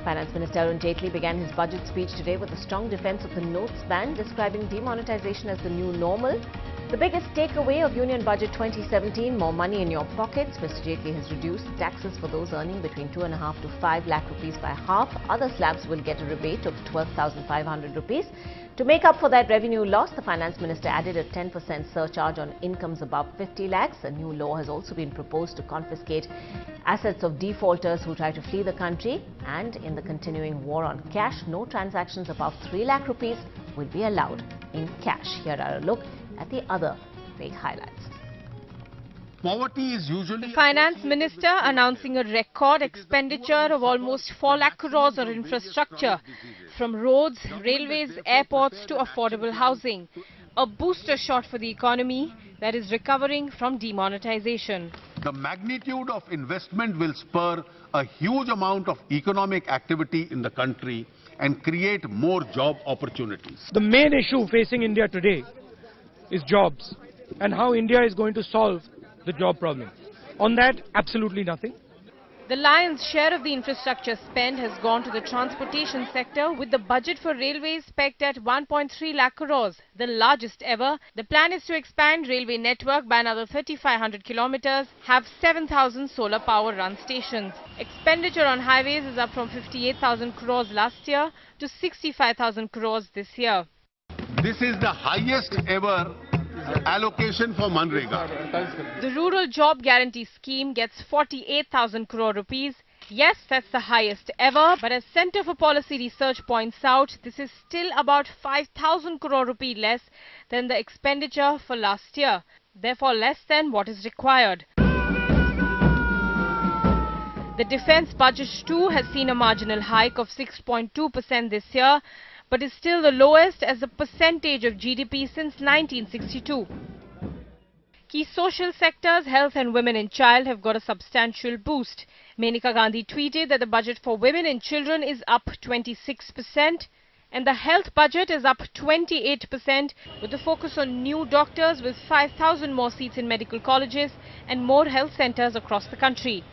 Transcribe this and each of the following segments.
Finance Minister Arun Jaitley began his budget speech today with a strong defense of the notes ban, describing demonetization as the new normal. The biggest takeaway of Union Budget 2017, more money in your pockets. Mr. Jaitley has reduced taxes for those earning between 2.5 to 5 lakh rupees by half. Other slabs will get a rebate of 12,500 rupees. To make up for that revenue loss, the Finance Minister added a 10% surcharge on incomes above 50 lakhs. A new law has also been proposed to confiscate assets of defaulters who try to flee the country. And in the continuing war on cash, no transactions above 3 lakh rupees will be allowed in cash. Here are a look at the other big highlights. Poverty is usually... The Finance Minister announcing a record expenditure of almost 4 lakh crores on infrastructure, from roads, railways, airports to affordable housing. A booster shot for the economy that is recovering from demonetization. The magnitude of investment will spur a huge amount of economic activity in the country and create more job opportunities. The main issue facing India today is jobs, and how India is going to solve the job problem. On that, absolutely nothing. The lion's share of the infrastructure spend has gone to the transportation sector, with the budget for railways pegged at 1.3 lakh crores, the largest ever. The plan is to expand railway network by another 3,500 kilometers, have 7,000 solar power run stations. Expenditure on highways is up from 58,000 crores last year to 65,000 crores this year. This is the highest ever allocation for Manrega. The Rural Job Guarantee Scheme gets 48,000 crore rupees. Yes, that's the highest ever, but as Centre for Policy Research points out, this is still about 5,000 crore rupee less than the expenditure for last year, therefore less than what is required. The defence budget too has seen a marginal hike of 6.2% this year, but is still the lowest as a percentage of GDP since 1962. Key social sectors, health and women and child, have got a substantial boost. Maneka Gandhi tweeted that the budget for women and children is up 26%, and the health budget is up 28%, with a focus on new doctors with 5,000 more seats in medical colleges and more health centres across the country.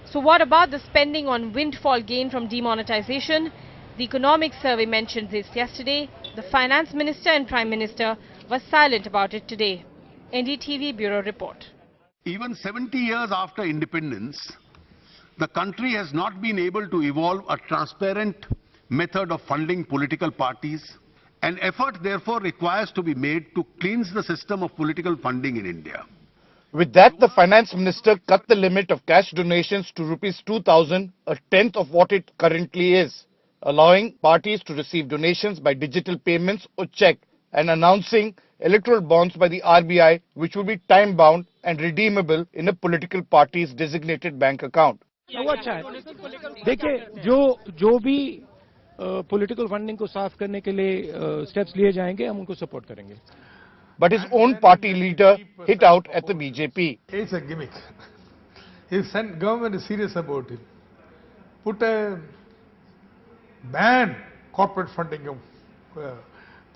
So what about the spending on windfall gain from demonetization? The Economic Survey mentioned this yesterday. The Finance Minister and Prime Minister were silent about it today. NDTV Bureau Report. Even 70 years after independence, the country has not been able to evolve a transparent method of funding political parties. An effort therefore requires to be made to cleanse the system of political funding in India. With that, the Finance Minister cut the limit of cash donations to Rs 2,000, a tenth of what it currently is, allowing parties to receive donations by digital payments or check, and announcing electoral bonds by the RBI, which will be time-bound and redeemable in a political party's designated bank account. अच्छा है। देखिए, जो भी political funding को साफ करने के लिए steps लिए जाएंगे, हम उनको support करेंगे. But his own party leader hit out at the BJP. It's a gimmick. If government is serious about it, put a ban corporate funding of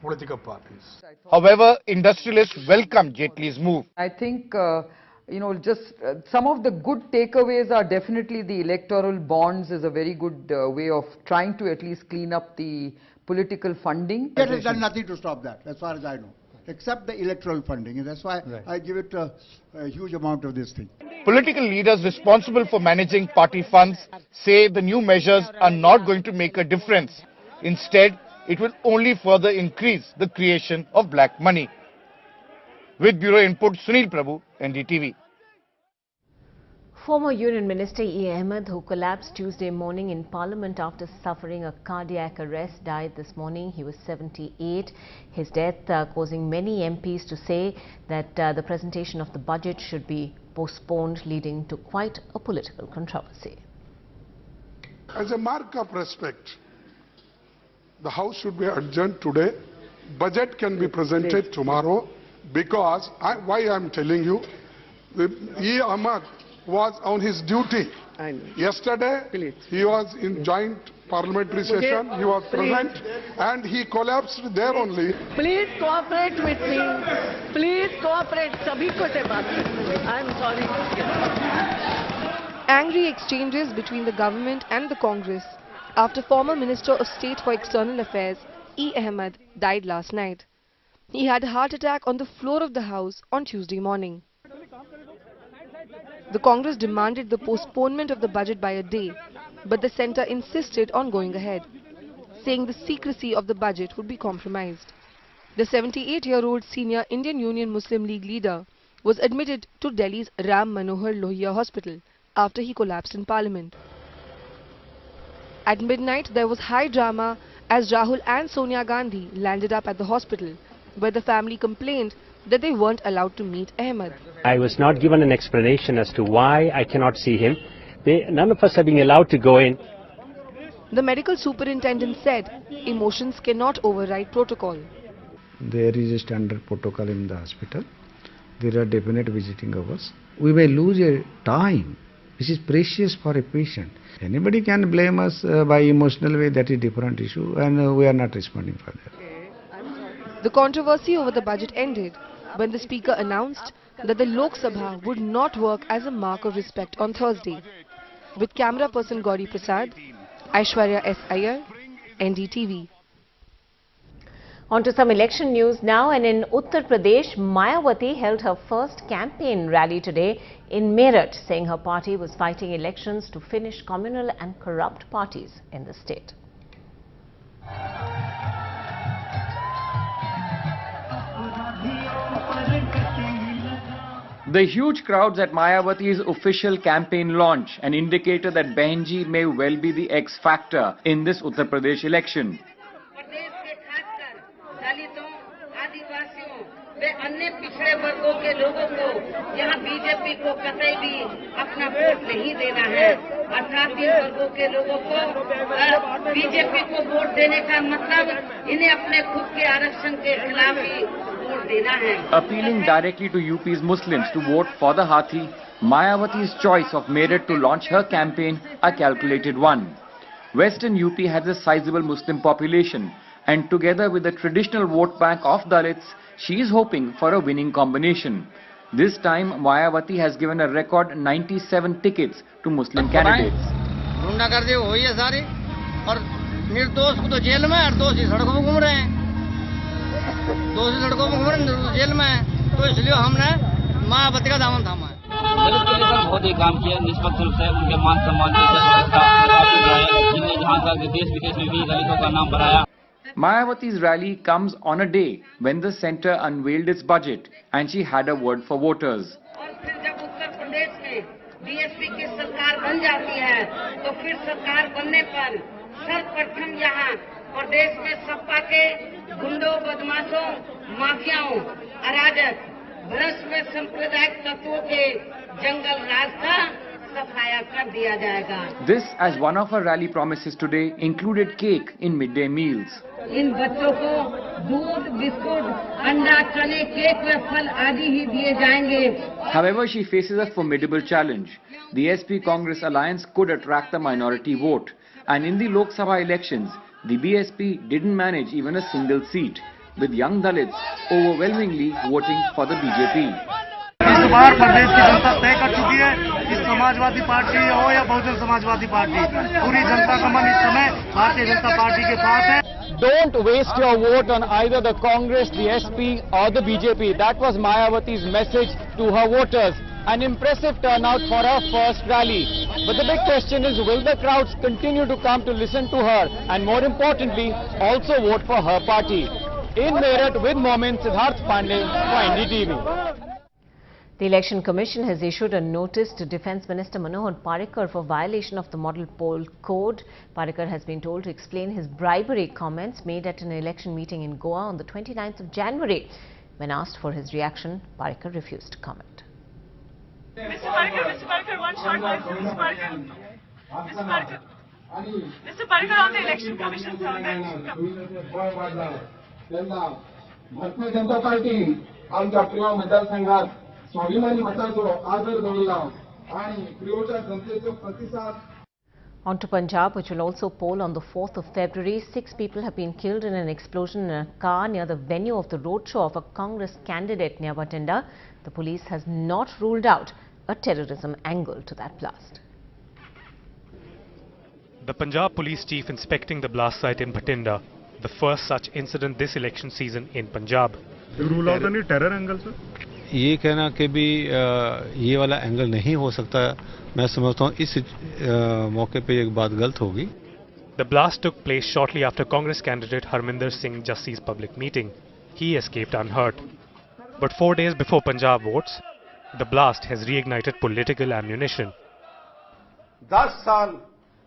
political parties. However, industrialists welcome Jaitley's move. I think, some of the good takeaways are definitely the electoral bonds is a very good way of trying to at least clean up the political funding. It has done nothing to stop that, as far as I know, except the electoral funding. And that's why I give it a huge amount of this thing. Political leaders responsible for managing party funds say the new measures are not going to make a difference. Instead, it will only further increase the creation of black money. With Bureau Input, Sunil Prabhu, NDTV. Former Union Minister E. Ahmed, who collapsed Tuesday morning in Parliament after suffering a cardiac arrest, died this morning. He was 78. His death causing many MPs to say that the presentation of the budget should be postponed, leading to quite a political controversy. As a mark of respect, the House should be adjourned today. Budget can be presented tomorrow, because why I am telling you, E. Ahmed was on his duty. Yesterday, he was in joint parliamentary session, he was present, and he collapsed there only. Please cooperate with me. Please cooperate. Sabhi ko se baat karni. I am sorry. Angry exchanges between the government and the Congress. after former Minister of State for External Affairs E. Ahmed died last night. He had a heart attack on the floor of the House on Tuesday morning. The Congress demanded the postponement of the budget by a day, but the centre insisted on going ahead, saying the secrecy of the budget would be compromised. The 78-year-old senior Indian Union Muslim League leader was admitted to Delhi's Ram Manohar Lohia Hospital after he collapsed in Parliament. At midnight, there was high drama as Rahul and Sonia Gandhi landed up at the hospital, where the family complained that they weren't allowed to meet Ahmed. I was not given an explanation as to why I cannot see him. None of us are being allowed to go in. The medical superintendent said emotions cannot override protocol. There is a standard protocol in the hospital. There are definite visiting hours. We may lose a time which is precious for a patient. Anybody can blame us by emotional way, that is a different issue, and we are not responding for that. The controversy over the budget ended when the Speaker announced that the Lok Sabha would not work as a mark of respect on Thursday. With camera person Gauri Prasad, Aishwarya S. Iyer, NDTV. On to some election news now, and in Uttar Pradesh, Mayawati held her first campaign rally today in Meerut, saying her party was fighting elections to finish communal and corrupt parties in the state. The huge crowds at Mayawati's official campaign launch, an indicator that Behenji may well be the X factor in this Uttar Pradesh election. वे अन्य पिछड़े वर्गों के लोगों को यहाँ BJP को कतई भी अपना वोट नहीं देना है, अर्थात इन वर्गों के लोगों को बीजेपी को वोट देने का मतलब इन्हें अपने खुद के आरक्षण के खिलाफ ही वोट देना है. Appealing directly to UP's Muslims to vote for the Hathi, Mayawati's choice of Meerut to launch her campaign a calculated one. Western UP has a sizable Muslim population, and together with the traditional vote bank of Dalits, she is hoping for a winning combination. This time, Mayawati has given a record 97 tickets to Muslim candidates. गुंडागर्दी हुई है सारी, और निर्दोष को तो jail में और दोषी सड़कों में घूम रहे हैं. दोषी सड़कों में घूम रहे हैं, निर्दोष जेल में है. तो इसलिए हमने मायावती का दामन थामा है. बहुत ही काम किया निष्पक्ष रूप से, उनके मान सम्मान जिनने जहाँ तक देश विदेश में भी दलितों का नाम बनाया. Mayawati's rally comes on a day when the centre unveiled its budget and she had a word for voters. और फिर जब उत्तर प्रदेश में बीएसपी की सरकार बन जाती है, तो फिर सरकार बनने पर सर्वप्रथम यहाँ प्रदेश में सपा के गुंडों, बदमाशों, माफियाओं, अराजक, भ्रष्ट में सांप्रदायिक तत्वों के जंगल राज का सफाया कर दिया जाएगा. This, as one of her rally promises today, included cake in midday meals. इन बच्चों को दूध, बिस्कुट, अंडा, चने, केक व फल आदि ही दिए जाएंगे. However, she faces a formidable challenge. The SP-Congress alliance could attract the minority vote, and in the Lok Sabha elections, the BSP didn't manage even a single seat, with young Dalits overwhelmingly voting for the BJP. इस बार प्रदेश की जनता तय कर चुकी है कि Samajwadi party हो या Bahujan Samajwadi party, पूरी जनता का मन इस समय भारतीय जनता पार्टी के साथ है. Don't waste your vote on either the Congress, the SP or the BJP. That was Mayawati's message to her voters. An impressive turnout for her first rally. But the big question is, will the crowds continue to come to listen to her and, more importantly, also vote for her party? In Meerut with Momin, Siddharth Pandey for NDTV. The Election Commission has issued a notice to Defence Minister Manohar Parrikar for violation of the Model Poll Code. Parrikar has been told to explain his bribery comments made at an election meeting in Goa on the 29th of January. When asked for his reaction, Parrikar refused to comment. Mr. Parrikar, one short question. Mr. Parrikar, on the Election Commission Bharatiya Janata party आमच्या प्रिय मतदारसंघात स्वाभिमानी मताचो आदर दवरला आणि प्रियोच्या जनतेचो प्रतिसाद. On to Punjab, which will also poll on the 4th of February. 6 people have been killed in an explosion in a car near the venue of the roadshow of a Congress candidate near Bathinda. The police has not ruled out a terrorism angle to that blast. The Punjab Police Chief inspecting the blast site in Bhatinda, the first such incident this election season in Punjab. Rule out any terror angle, sir? ये कहना कि भी ये वाला angle नहीं हो सकता, मैं समझता हूँ इस मौके पे एक बात गलत होगी. The blast took place shortly after Congress candidate Harminder Singh Jassi's public meeting. He escaped unhurt. But 4 days before Punjab votes, the blast has reignited political ammunition. 10 साल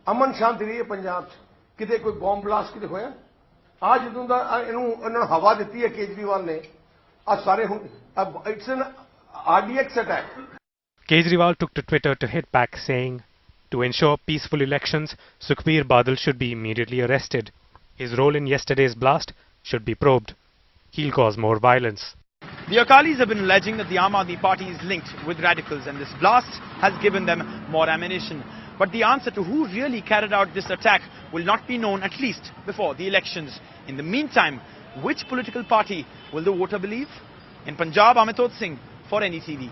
अमन शांति रही है पंजाब च, किते कोई बॉम्ब ब्लास्ट किते होया? आज ਜਦੋਂ ਦਾ ਇਹਨਾਂ ਹਵਾ ਦਿੱਤੀ ਹੈ ਕੇਜਰੀਵਾਲ ਨੇ, ਆ ਸਾਰੇ ਹੁਣ it's N RDX attack. Kejriwal took to Twitter to hit back, saying, to ensure peaceful elections, Sukhbir Badal should be immediately arrested. His role in yesterday's blast should be probed. He'll cause more violence. The Akalis have been alleging that the Aam Aadmi Party is linked with radicals and this blast has given them more ammunition. But the answer to who really carried out this attack will not be known at least before the elections. In the meantime, which political party will the voter believe? In Punjab, Amitod Singh for NETV.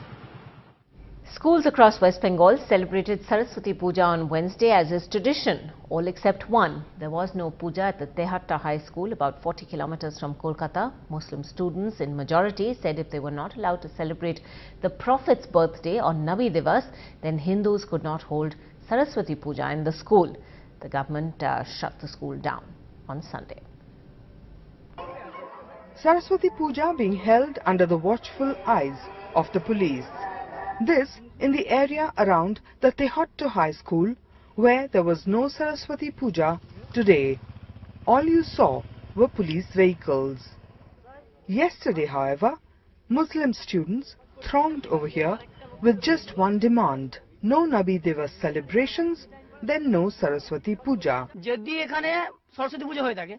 Schools across West Bengal celebrated Saraswati Puja on Wednesday as is tradition, all except one. There was no puja at the Tehatta High School, about 40 kilometers from Kolkata. Muslim students in majority said if they were not allowed to celebrate the Prophet's birthday on Nabi Divas, then Hindus could not hold Saraswati Puja in the school. The government shut the school down on Sunday. Saraswati Puja being held under the watchful eyes of the police. This in the area around the Tehatta High School, where there was no Saraswati Puja today. All you saw were police vehicles. Yesterday, however, Muslim students thronged over here with just one demand: no Nabi Divas celebrations, then no Saraswati Puja. যদি এখানে সরস্বতী পূজা হয়ে থাকে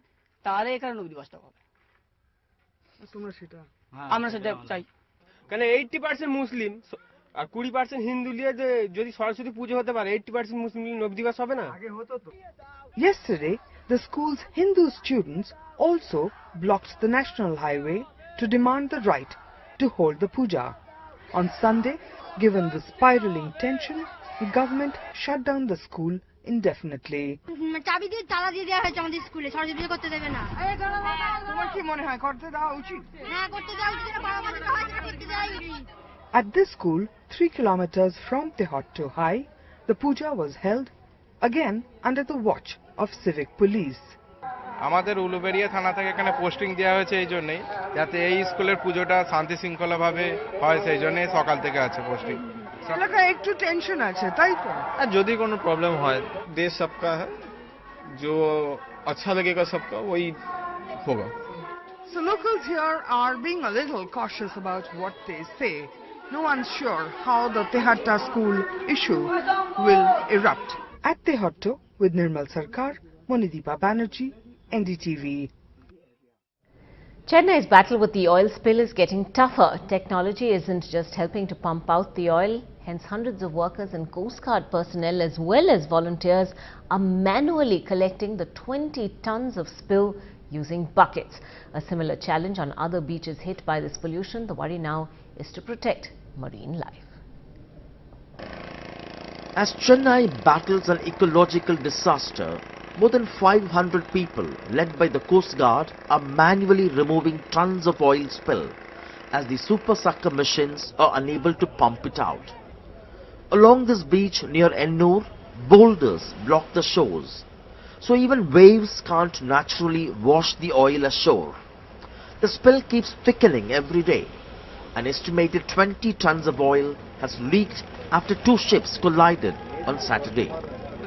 তাহলে এখানে নবী দিবসটা হবে আমরা সেটা চাই কারণ 80% মুসলিম আর 20% হিন্দু নিয়ে যে যদি সরস্বতী পূজা হতে পারে 80% মুসলিম নবী দিবস হবে না আগে হতো তো Yesterday, the school's Hindu students also blocked the national highway to demand the right to hold the puja. On Sunday, given the spiraling tension, the government shut down the school indefinitely. চাবি দিয়ে তালা দিয়ে দেওয়া হয়েছে আমাদের স্কুলে, সরস্বতী পূজা করতে দেবে না। তোমার কি মনে হয় করতে দেওয়া উচিত? না, করতে দেওয়া উচিত না, বাবা মাকে করতে দেওয়া উচিত। At this school, 3 kilometers from Tehatta High, the puja was held again under the watch of civic police. আমাদের উলুবেড়িয়া থানা থেকে এখানে পোস্টিং দেওয়া হয়েছে এই জন্যই যাতে এই স্কুলের পুজোটা শান্তি শৃঙ্খলাভাবে হয়, সেই জন্যই সকাল থেকে আছে পোস্টিং। এলাকায় একটু টেনশন আছে তাই তো? যদি কোনো প্রবলেম হয় দেশ সবকা है जो अच्छा लगेगा सबका वही होगा। So locals here are being a little cautious about what they say. No one's sure how the Tehatta school issue will erupt. At Tehatta with Nirmal Sarkar, Monideepa Banerjee, NDTV. Chennai's battle with the oil spill is getting tougher. Technology isn't just helping to pump out the oil. Hence, hundreds of workers and Coast Guard personnel as well as volunteers are manually collecting the 20 tons of spill using buckets. A similar challenge on other beaches hit by this pollution. The worry now is to protect marine life. As Chennai battles an ecological disaster, more than 500 people, led by the Coast Guard, are manually removing tons of oil spill as the super sucker machines are unable to pump it out. Along this beach near Ennur, boulders block the shores, so even waves can't naturally wash the oil ashore. The spill keeps thickening every day. An estimated 20 tons of oil has leaked after 2 ships collided on Saturday.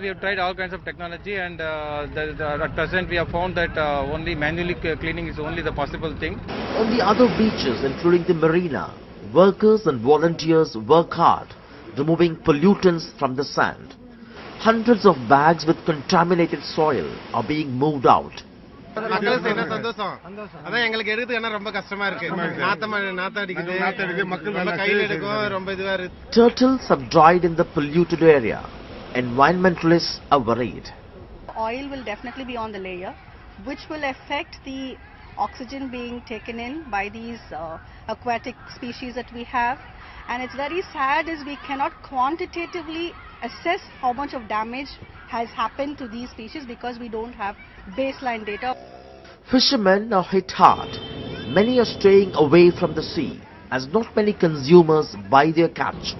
We have tried all kinds of technology and at present we have found that only manually cleaning is only the possible thing. On the other beaches, including the marina, workers and volunteers work hard, removing pollutants from the sand. Hundreds of bags with contaminated soil are being moved out. Turtles have died in the polluted area. Environmentalists are worried. Oil will definitely be on the layer, which will affect the oxygen being taken in by these aquatic species that we have. And it's very sad is we cannot quantitatively assess how much of damage has happened to these species because we don't have baseline data. Fishermen are hit hard. Many are straying away from the sea as not many consumers buy their catch.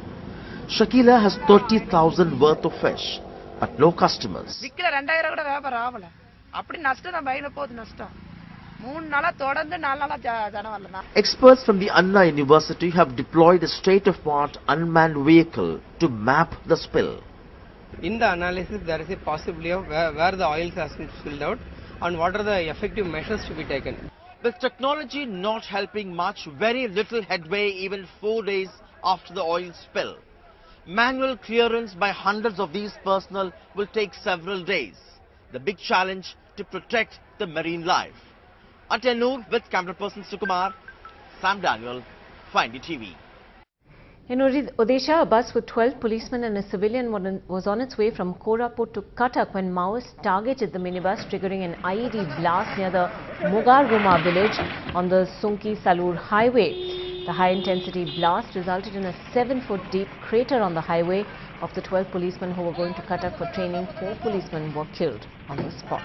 Shakila has 30,000 worth of fish, but no customers. Experts from the Anna University have deployed a state-of-the-art unmanned vehicle to map the spill. In the analysis, there is a possibility of where the oils has been spilled out and what are the effective measures to be taken. With technology not helping much, very little headway even 4 days after the oil spill. Manual clearance by hundreds of these personnel will take several days. The big challenge to protect the marine life. At Ennur with camera person Sukumar, Sam Daniel, Find TV. In Odisha, a bus with 12 policemen and a civilian was on its way from Koraput to Cuttack when Maoists targeted the minibus, triggering an IED blast near the Mogarguma village on the Sunki-Salur highway. The high-intensity blast resulted in a 7-foot deep crater on the highway. Of the 12 policemen who were going to Cuttack for training, 4 policemen were killed on the spot.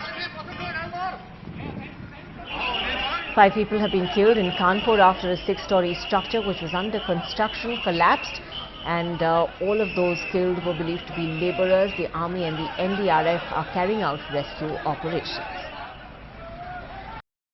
5 people have been killed in Kanpur after a 6-story structure which was under construction collapsed, and all of those killed were believed to be labourers. The army and the NDRF are carrying out rescue operations.